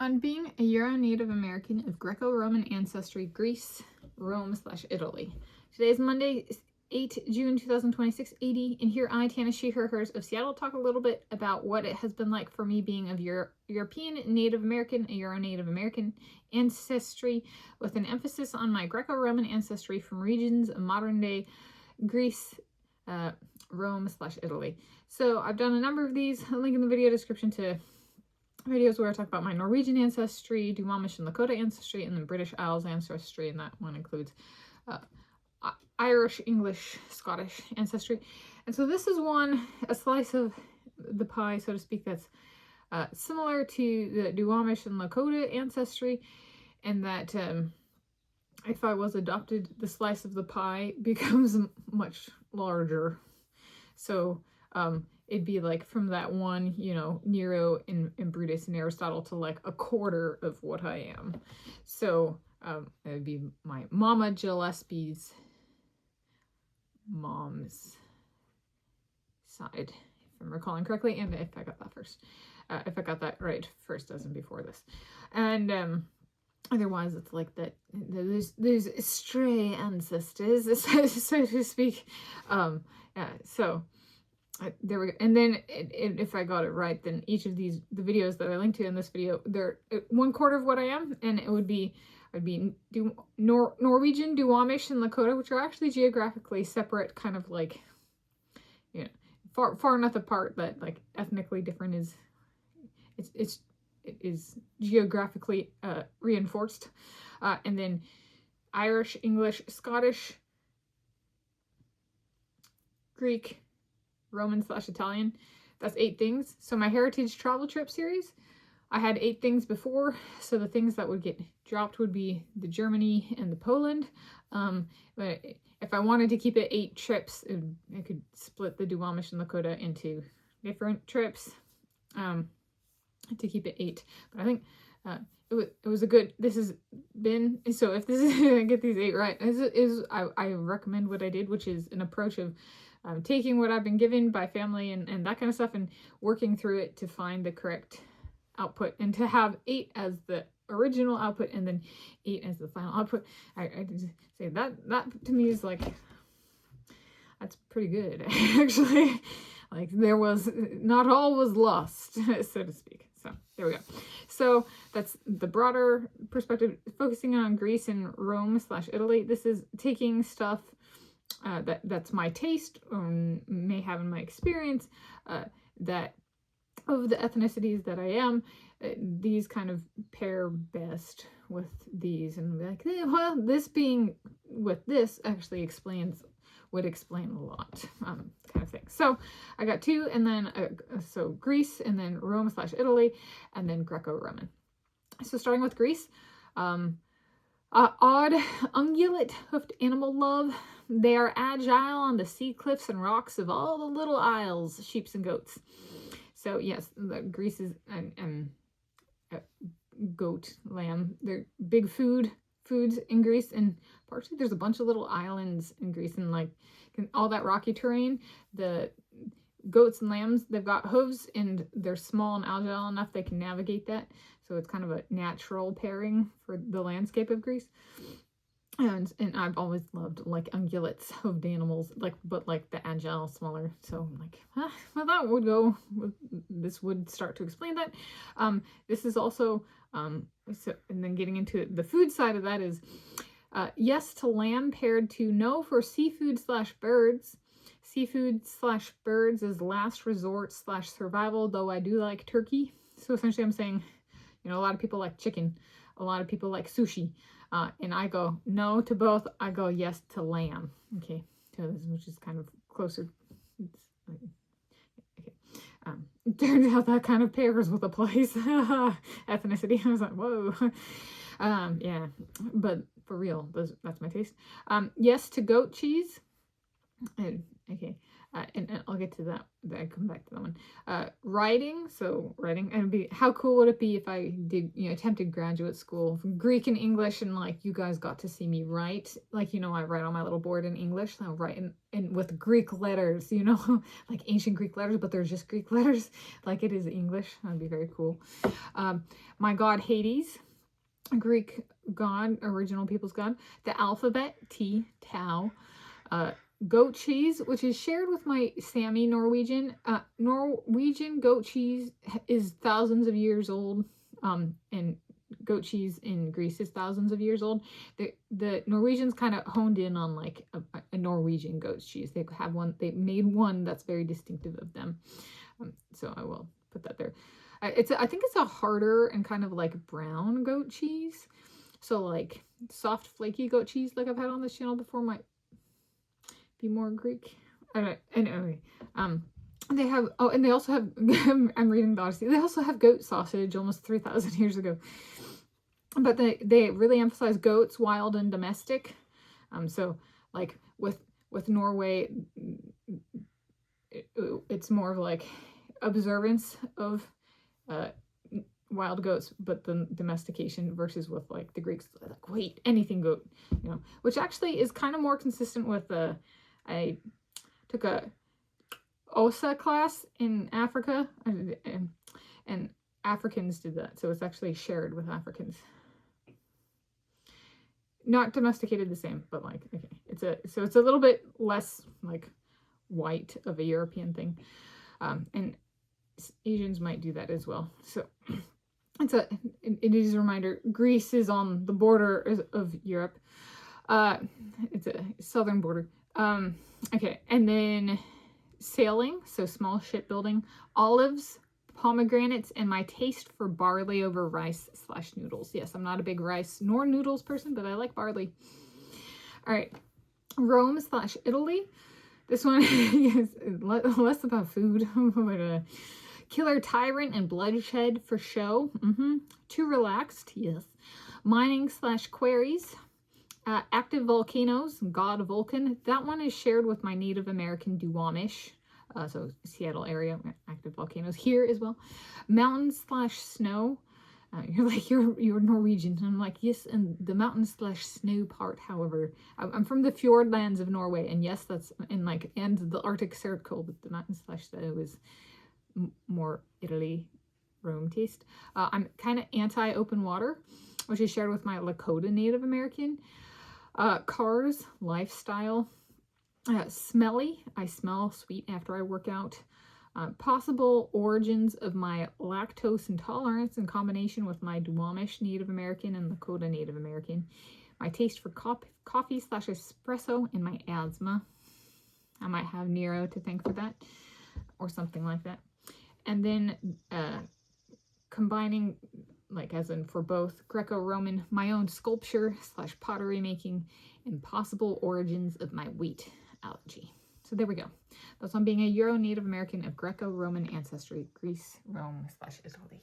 On being a Euro-Native American of Greco-Roman ancestry, Greece, Rome/Italy. Today is Monday, 8 June 2026, 80, and here I, Tanis, she, her, hers of Seattle, talk a little bit about what it has been like for me being of European Native American, a Euro-Native American ancestry, with an emphasis on my Greco-Roman ancestry from regions of modern-day Greece, Rome/Italy. So I've done a number of these. I'll link in the video description to videos where I talk about my Norwegian ancestry, Duwamish and Lakota ancestry, and then British Isles ancestry, and that one includes Irish, English, Scottish ancestry. And so this is a slice of the pie, so to speak, that's similar to the Duwamish and Lakota ancestry, and that if I was adopted, the slice of the pie becomes much larger. So it'd be like from that one, Nero and Brutus and Aristotle to like a quarter of what I am. So it would be my Mama Gillespie's mom's side, if I'm recalling correctly, and if I got that first. If I got that right first, as in before this. And otherwise, it's like that. There's stray ancestors, so to speak. So there we go. And then if I got it right, then each of the videos that I linked to in this video, they're 1/4 of what I am, and I'd be Norwegian, Duwamish, and Lakota, which are actually geographically separate, kind of like, far enough apart that like ethnically different is it is geographically reinforced. And then Irish, English, Scottish, Greek, Roman/Italian. That's 8 things. So my heritage travel trip series, I had 8 things before. So the things that would get dropped would be the Germany and the Poland. But if I wanted to keep it 8 trips, I could split the Duwamish and Lakota into different trips to keep it 8. But I think it was a good, this has been, so if this is, I get these 8 right, I recommend what I did, which is an approach of taking what I've been given by family and that kind of stuff and working through it to find the correct output, and to have 8 as the original output and then 8 as the final output. I just say that to me is like, that's pretty good, actually. Like, there was, not all was lost, so to speak. So there we go. So that's the broader perspective, focusing on Greece and Rome/Italy. This is taking stuff that's my taste, or may have in my experience, that of the ethnicities that I am, these kind of pair best with these, and be like, well, this being with this actually would explain a lot, kind of thing. So I got 2, and then so Greece, and then Rome/Italy, and then Greco-Roman. So starting with Greece, odd ungulate hoofed animal love. They are agile on the sea cliffs and rocks of all the little isles, sheep and goats. So yes, Greece is goat, lamb. They're big foods in Greece, and partially there's a bunch of little islands in Greece, and like all that rocky terrain. The goats and lambs, they've got hooves, and they're small and agile enough they can navigate that. So it's kind of a natural pairing for the landscape of Greece. And I've always loved like ungulates, hooved animals, but the agile, smaller. So I'm like, well, that would go. This would start to explain that. This is also so, and then getting into the food side of that is yes to lamb paired to no for seafood/birds. Seafood/birds is last resort/survival, though I do like turkey. So essentially I'm saying, a lot of people like chicken, a lot of people like sushi. And I go no to both. I go yes to lamb. Okay, so this, which is kind of closer. Okay. It turns out that kind of pairs with a place ethnicity. I was like, whoa. Yeah, but for real, that's my taste. Yes to goat cheese. Okay. and I'll get to that. I come back to that one. Writing. So writing, and be how cool would it be if I did, attempted graduate school from Greek and English, and like you guys got to see me write. Like, I write on my little board in English. I'll write in with Greek letters, like ancient Greek letters, but they're just Greek letters, like it is English. That'd be very cool. My god Hades, Greek god, original people's god. The alphabet, T, Tau. Goat cheese, which is shared with my Sami Norwegian. Norwegian goat cheese is thousands of years old, and goat cheese in Greece is thousands of years old. The Norwegians kind of honed in on like a Norwegian goat cheese. They have one. They made one that's very distinctive of them. So I will put that there. I think it's a harder and kind of like brown goat cheese. So like soft flaky goat cheese like I've had on this channel before might be more Greek. Anyway, they have, and they also have, I'm reading the Odyssey, they also have goat sausage almost 3,000 years ago. But they really emphasize goats, wild and domestic. So like with Norway, it's more of like observance of wild goats, but the domestication versus with like the Greeks, like, wait, anything goat, which actually is kind of more consistent with I took a OSA class in Africa, and Africans did that, so it's actually shared with Africans. Not domesticated the same, but like, okay, it's a little bit less like white of a European thing, and Asians might do that as well. So it is a reminder, Greece is on the border of Europe. It's a southern border. Okay, and then sailing, so small shipbuilding, olives, pomegranates, and my taste for barley over rice / noodles. Yes, I'm not a big rice nor noodles person, but I like barley. All right, Rome / Italy. This one is less about food, but killer tyrant and bloodshed for show. Too relaxed, yes. Mining / quarries. Active volcanoes, God Vulcan. That one is shared with my Native American Duwamish. So Seattle area, active volcanoes here as well. Mountains / snow. You're like, you're Norwegian. And I'm like, yes, and the mountains / snow part, however, I'm from the fjord lands of Norway, and yes, that's in like, and the Arctic Circle, but the mountains / snow is more Italy, Rome taste. I'm kind of anti-open water, which is shared with my Lakota Native American. Cars, lifestyle. Smelly, I smell sweet after I work out. Possible origins of my lactose intolerance in combination with my Duwamish Native American and Lakota Native American. My taste for coffee / espresso, and my asthma. I might have Nero to thank for that, or something like that. And then combining, like as in for both Greco-Roman, my own sculpture / pottery making, and possible origins of my wheat allergy. So there we go. That's on being a Euro-Native American of Greco-Roman ancestry, Greece, Rome / Italy.